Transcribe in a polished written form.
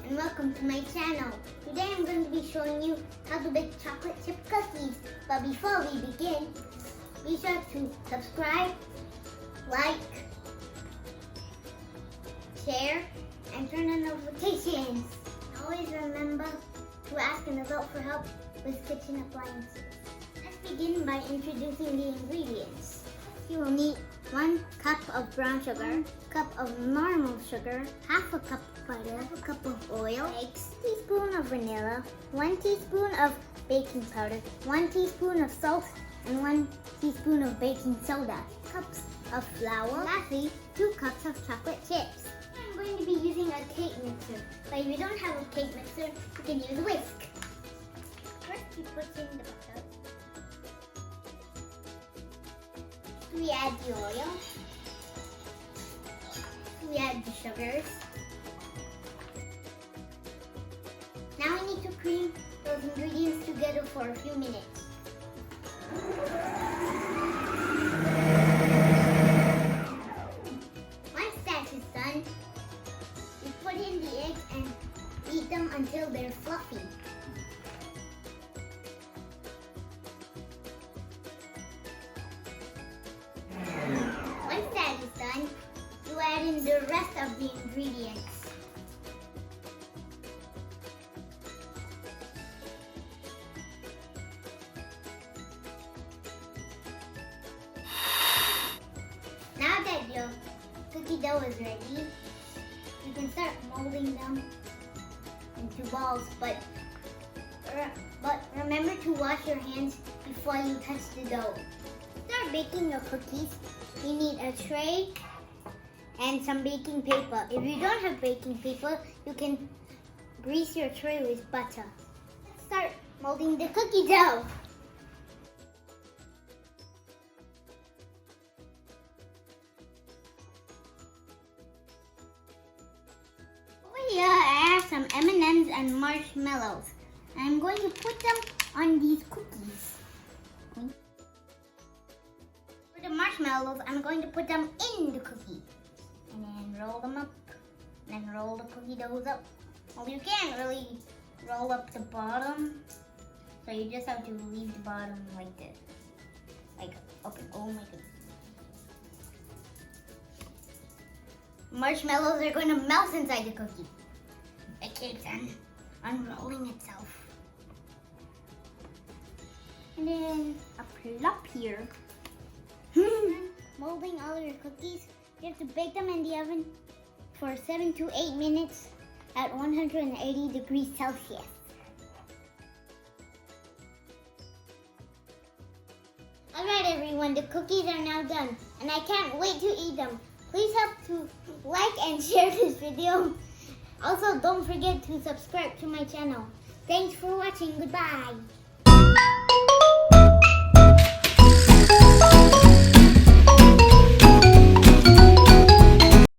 and welcome to my channel. Today I'm going to be showing you how to bake chocolate chip cookies. But before we begin, be sure to subscribe, like, share, and turn on notifications. Always remember to ask an adult for help with kitchen appliances. Let's begin by introducing the ingredients. You will need 1 cup of brown sugar, 1 cup of normal sugar, half a cup of butter, half a cup of oil, eggs, teaspoon of vanilla, 1 teaspoon of baking powder, 1 teaspoon of salt, and 1 teaspoon of baking soda, cups of flour, and lastly 2 cups of chocolate chips. I'm going to be using a cake mixer, but if you don't have a cake mixer, you can use a whisk. First, you put in the butter. We add the oil. We add the sugars. Now we need to cream those ingredients together for a few minutes. Once that is done, we put in the eggs and beat them until they're fluffy. Once that is done, you add in the rest of the ingredients. Now that your cookie dough is ready, you can start molding them into balls, but remember to wash your hands before you touch the dough. To start baking your cookies, you need a tray and some baking paper. If you don't have baking paper, you can grease your tray with butter. Let's start molding the cookie dough. Over here, I have some M&Ms and marshmallows. I'm going to put them on these cookies. For the marshmallows, I'm going to put them in the cookie. And then roll them up. And then roll the cookie doughs up. Well, you can't really roll up the bottom. So you just have to leave the bottom like this. Like open. Oh my goodness. Marshmallows are going to melt inside the cookie. It keeps on unrolling itself. And then a plop here. Molding all your cookies, you have to bake them in the oven for 7 to 8 minutes at 180 degrees Celsius. Alright everyone, the cookies are now done and I can't wait to eat them. Please help to like and share this video. Also, don't forget to subscribe to my channel. Thanks for watching. Goodbye.